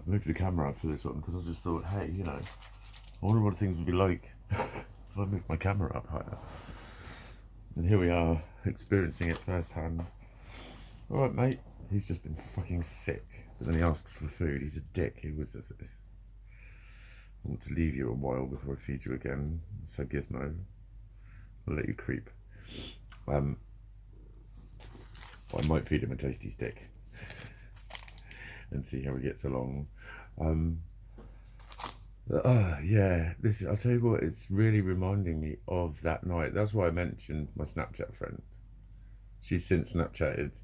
I've moved the camera up for this one because I just thought, hey, you know, I wonder what things would be like if I moved my camera up higher. And here we are, experiencing it firsthand. Alright, mate. He's just been fucking sick. But then he asks for food. He's a dick. He always does this. I want to leave you a while before I feed you again. So Gizmo, I'll let you creep. I might feed him a tasty stick and see how he gets along. Yeah, this, I'll tell you what, it's really reminding me of that night. That's why I mentioned my Snapchat friend. She's since Snapchatted.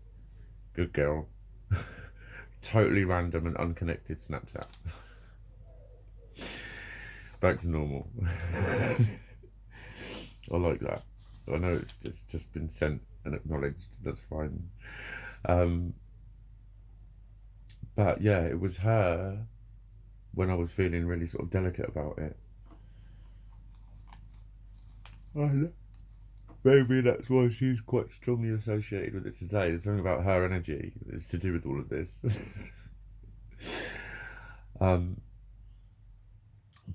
Good girl. Totally random and unconnected Snapchat. Back to normal. I like that. I know it's just been sent and acknowledged. That's fine. But yeah, it was her when I was feeling really sort of delicate about it. Maybe that's why she's quite strongly associated with it today. There's something about her energy that's to do with all of this.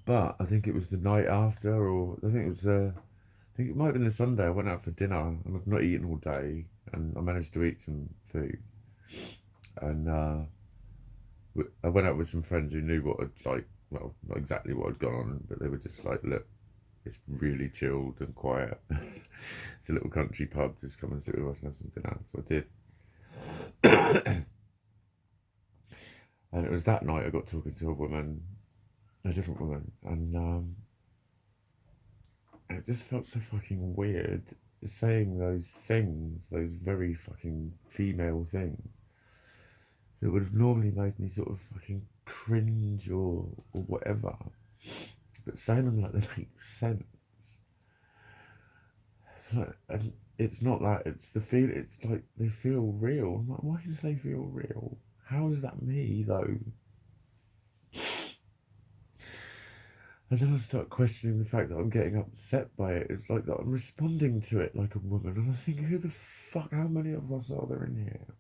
But I think it was the night after, or I think it might have been the Sunday. I went out for dinner and I've not eaten all day, and I managed to eat some food. And I went out with some friends who knew what I'd like. Well, not exactly what had gone on, but they were just like, look, it's really chilled and quiet. It's a little country pub, just come and sit with us and have some dinner. So I did. And it was that night I got talking to a different woman, and it just felt so fucking weird saying those things, those very fucking female things that would have normally made me sort of fucking cringe or whatever. But saying them like they make sense. Like, and it's not that, it's the feel, it's like they feel real. I'm like, why do they feel real? How is that me though? And then I start questioning the fact that I'm getting upset by it. It's like that I'm responding to it like a woman. And I think, who the fuck, how many of us are there in here?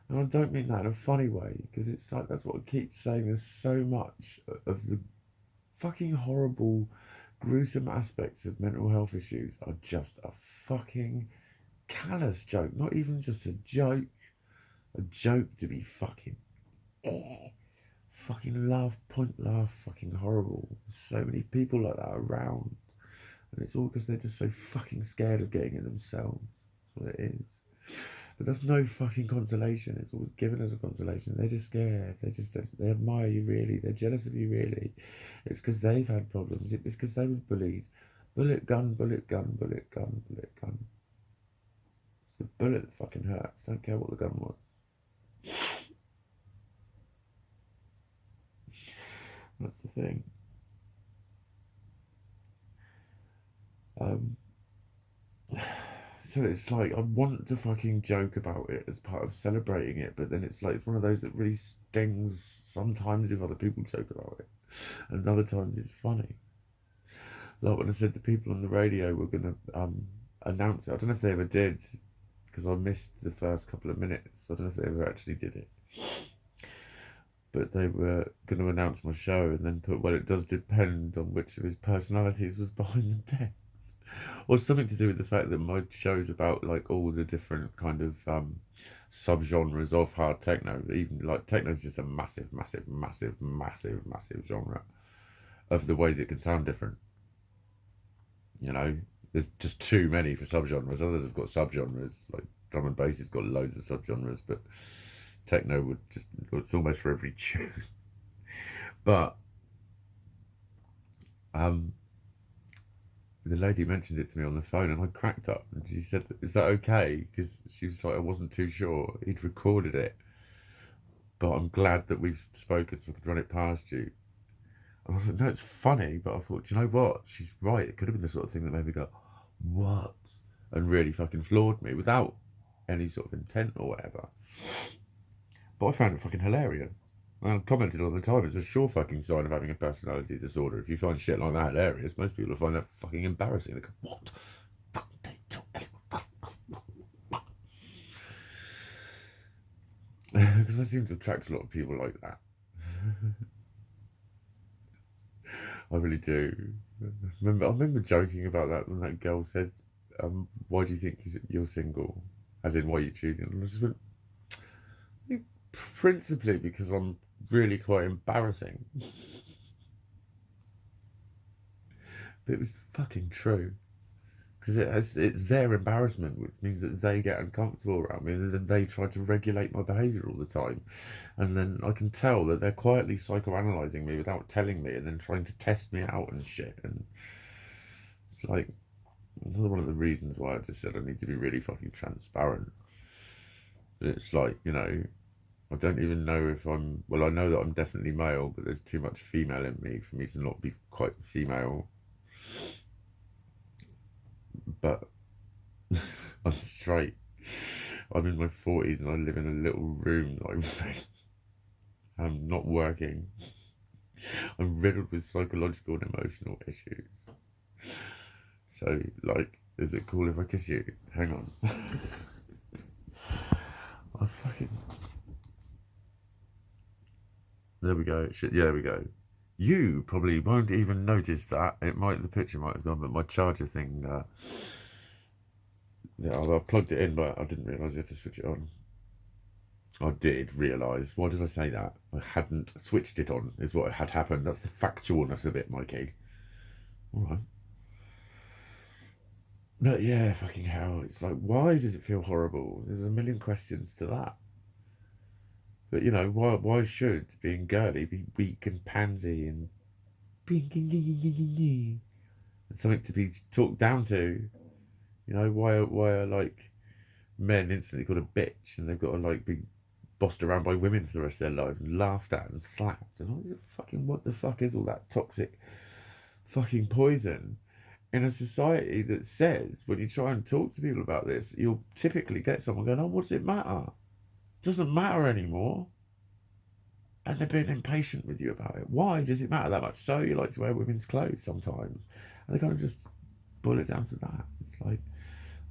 And I don't mean that in a funny way, because it's like, that's what I keep saying. There's so much of the fucking horrible, gruesome aspects of mental health issues are just a fucking callous joke. Not even just a joke to be fucking fucking laugh, fucking horrible. There's so many people like that around, and it's all because they're just so fucking scared of getting it themselves. That's what it is. But that's no fucking consolation. It's always given as a consolation. They're just scared. They admire you really. They're jealous of you really. It's because they've had problems. It's because they were bullied. Bullet gun, bullet gun, bullet gun, bullet gun. It's the bullet that fucking hurts. Don't care what the gun was. That's the thing. So it's like, I want to fucking joke about it as part of celebrating it, but then it's like, it's one of those that really stings sometimes if other people joke about it, and other times it's funny. Like when I said the people on the radio were going to announce it. I don't know if they ever did, because I missed the first couple of minutes. I don't know if they ever actually did it. But they were going to announce my show and then put, well, it does depend on which of his personalities was behind the desk. Or something to do with the fact that my show's about like all the different kind of subgenres of hard techno. Even like techno's just a massive genre of the ways it can sound different. You know, there's just too many for subgenres. Others have got subgenres, like drum and bass has got loads of subgenres, but techno would just, it's almost for every tune. But the lady mentioned it to me on the phone and I cracked up and she said, is that okay? Because she was like, I wasn't too sure. He'd recorded it, but I'm glad that we've spoken so I could run it past you. And I was like, no, it's funny, but I thought, do you know what? She's right. It could have been the sort of thing that made me go, what? And really fucking floored me without any sort of intent or whatever. But I found it fucking hilarious. And I commented all the time, it's a sure fucking sign of having a personality disorder. If you find shit like that hilarious, most people will find that fucking embarrassing. They go, what? Because I seem to attract a lot of people like that. I really do. I remember joking about that when that girl said, "Why do you think you're single?" As in, why are you choosing? And I just went, principally because I'm really quite embarrassing. But it was fucking true. Because it's their embarrassment, which means that they get uncomfortable around me, and then they try to regulate my behaviour all the time. And then I can tell that they're quietly psychoanalyzing me without telling me, and then trying to test me out and shit. And it's like another one of the reasons why I just said I need to be really fucking transparent. It's like, I don't even know if I'm. Well, I know that I'm definitely male, but there's too much female in me for me to not be quite female. But I'm straight. I'm in my 40s and I live in a little room that I rent. I'm not working. I'm riddled with psychological and emotional issues. So, like, is it cool if I kiss you? Hang on. I fucking. There we go. Shit, yeah, there we go. You probably won't even notice that. The picture might have gone, but my charger thing. Yeah, I plugged it in, but I didn't realise you had to switch it on. I did realise. Why did I say that? I hadn't switched it on, is what had happened. That's the factualness of it, Mikey. Alright. But yeah, fucking hell. It's like, why does it feel horrible? There's a million questions to that. But why should being girly be weak and pansy and something to be talked down to? Why are like men instantly called a bitch and they've got to like be bossed around by women for the rest of their lives and laughed at and slapped and all this fucking, what the fuck is all that toxic fucking poison in a society that says when you try and talk to people about this, you'll typically get someone going, "Oh, what does it matter? It doesn't matter anymore." And they're being impatient with you about it. Why does it matter that much? So you like to wear women's clothes sometimes. And they kind of just boil it down to that. It's like,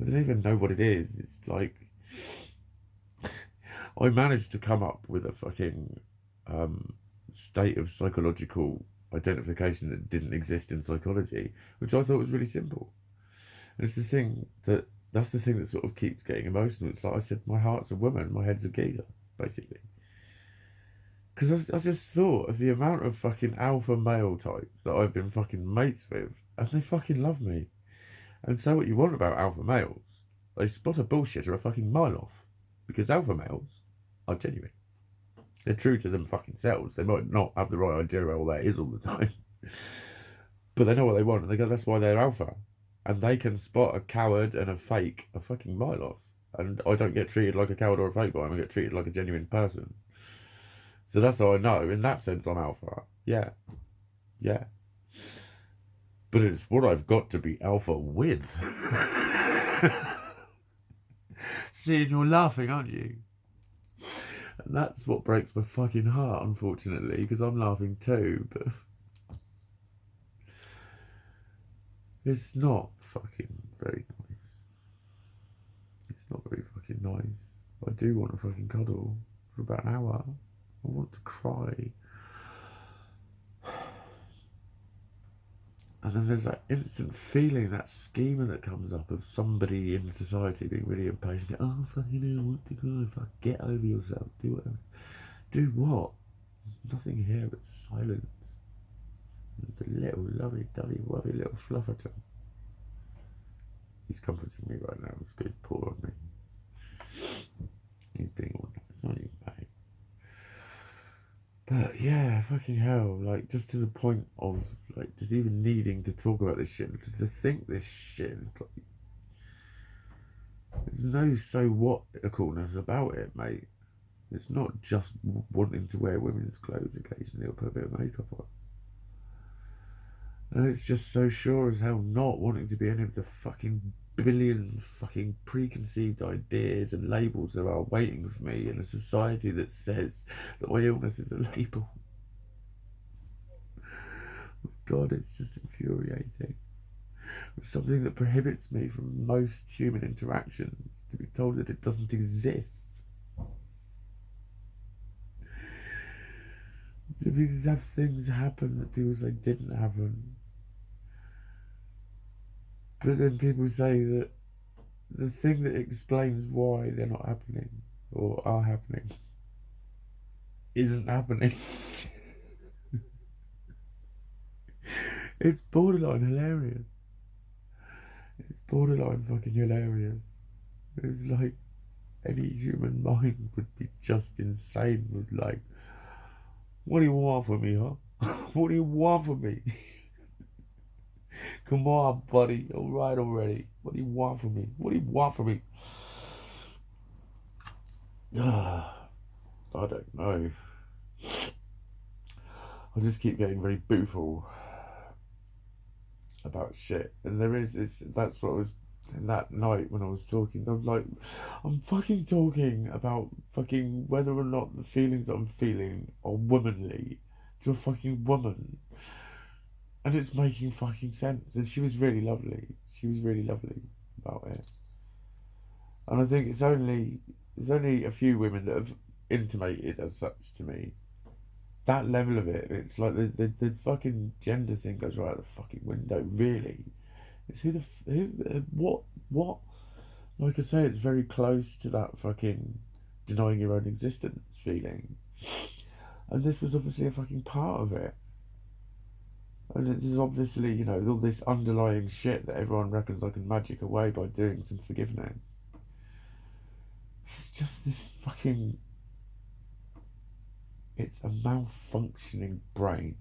I don't even know what it is. It's like, I managed to come up with a fucking state of psychological identification that didn't exist in psychology, which I thought was really simple. And that's the thing that sort of keeps getting emotional. It's like I said, my heart's a woman, my head's a geezer, basically. Because I just thought of the amount of fucking alpha male types that I've been fucking mates with, and they fucking love me. And so what you want about alpha males, they spot a bullshitter a fucking mile off. Because alpha males are genuine. They're true to them fucking selves. They might not have the right idea of all that is all the time. But they know what they want, and they go, that's why they're alpha. And they can spot a coward and a fake a fucking mile off. And I don't get treated like a coward or a fake by them. I get treated like a genuine person. So that's how I know. In that sense, I'm alpha. Yeah. Yeah. But it's what I've got to be alpha with. See, you're laughing, aren't you? And that's what breaks my fucking heart, unfortunately, because I'm laughing too, but it's not fucking very nice. It's not very fucking nice. I do want to fucking cuddle for about an hour. I want to cry. And then there's that instant feeling, that schema that comes up of somebody in society being really impatient. Oh, fucking hell, I want to cry. Fuck, get over yourself. Do whatever. Do what? There's nothing here but silence. And the little lovey-dovey, wovey little flufferton. He's comforting me right now. He's got his paw on me. He's being all nice, aren't you, mate? But yeah, fucking hell, like just to the point of like just even needing to talk about this shit, just to think this shit. It's like there's no so what coolness about it, mate. It's not just wanting to wear women's clothes occasionally or put a bit of makeup on. And it's just so sure as hell not wanting to be any of the fucking billion fucking preconceived ideas and labels that are waiting for me in a society that says that my illness is a label. God, it's just infuriating. It's something that prohibits me from most human interactions, to be told that it doesn't exist. So we have things happen that people say didn't happen. But then people say that the thing that explains why they're not happening or are happening isn't happening. It's borderline hilarious. It's borderline fucking hilarious. It's like any human mind would be just insane with like, what do you want from me, huh? What do you want from me? Come on, buddy. All right already. What do you want from me? What do you want from me? I don't know. I just keep getting very boothful about shit. And that's what I was that night when I was talking. I'm like, I'm fucking talking about fucking whether or not the feelings that I'm feeling are womanly to a fucking woman. And it's making fucking sense. And she was really lovely. She was really lovely about it. And I think there's only a few women that have intimated as such to me. That level of it, it's like the fucking gender thing goes right out the fucking window, really. It's what? Like I say, it's very close to that fucking denying your own existence feeling. And this was obviously a fucking part of it. And this is obviously, all this underlying shit that everyone reckons I can magic away by doing some forgiveness. It's just this fucking... It's a malfunctioning brain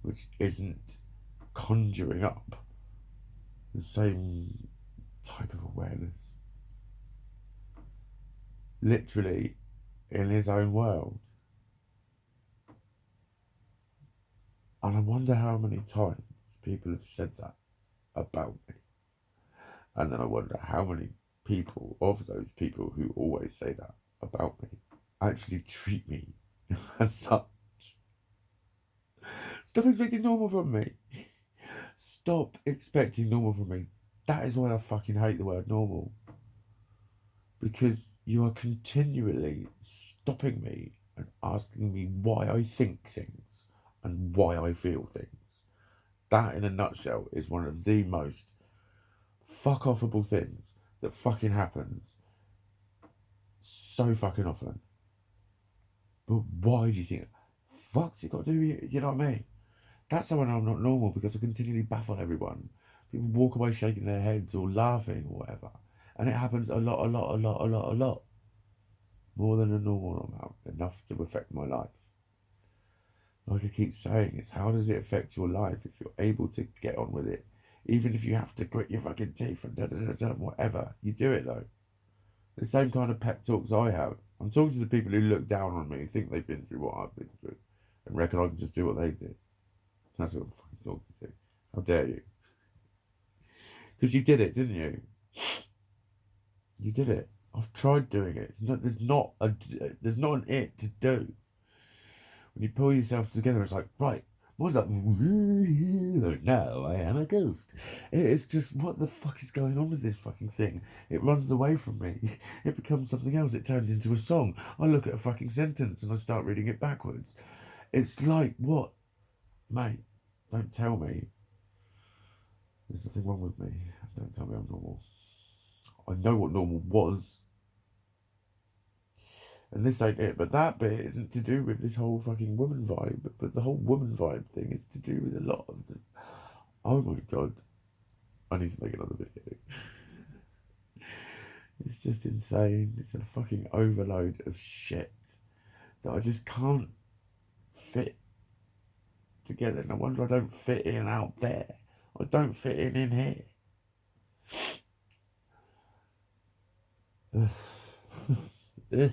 which isn't conjuring up the same type of awareness. Literally in his own world. And I wonder how many times people have said that about me. And then I wonder how many people, of those people who always say that about me, actually treat me as such. Stop expecting normal from me. Stop expecting normal from me. That is why I fucking hate the word normal. Because you are continually stopping me and asking me why I think things and why I feel things. That, in a nutshell, is one of the most fuck-offable things that fucking happens so fucking often. But why do you think? Fuck's it got to do with you? You know what I mean? That's how I know I'm not normal, because I continually baffle everyone. People walk away shaking their heads or laughing or whatever. And it happens a lot. More than a normal amount. Enough to affect my life. Like I keep saying, it's how does it affect your life if you're able to get on with it? Even if you have to grit your fucking teeth and whatever. You do it though. The same kind of pep talks I have. I'm talking to the people who look down on me, who think they've been through what I've been through, and reckon I can just do what they did. That's what I'm fucking talking to. How dare you? Because you did it, didn't you? You did it. I've tried doing it. There's not an it to do. When you pull yourself together, it's like, right, what's up? Now I am a ghost. It's just, what the fuck is going on with this fucking thing? It runs away from me. It becomes something else. It turns into a song. I look at a fucking sentence and I start reading it backwards. It's like, what? Mate, don't tell me there's nothing wrong with me. Don't tell me I'm normal. I know what normal was. And this ain't it. But that bit isn't to do with this whole fucking woman vibe. But the whole woman vibe thing is to do with a lot of the... Oh my God. I need to make another video. It's just insane. It's a fucking overload of shit that I just can't fit together. No wonder I don't fit in out there. I don't fit in here. Ugh.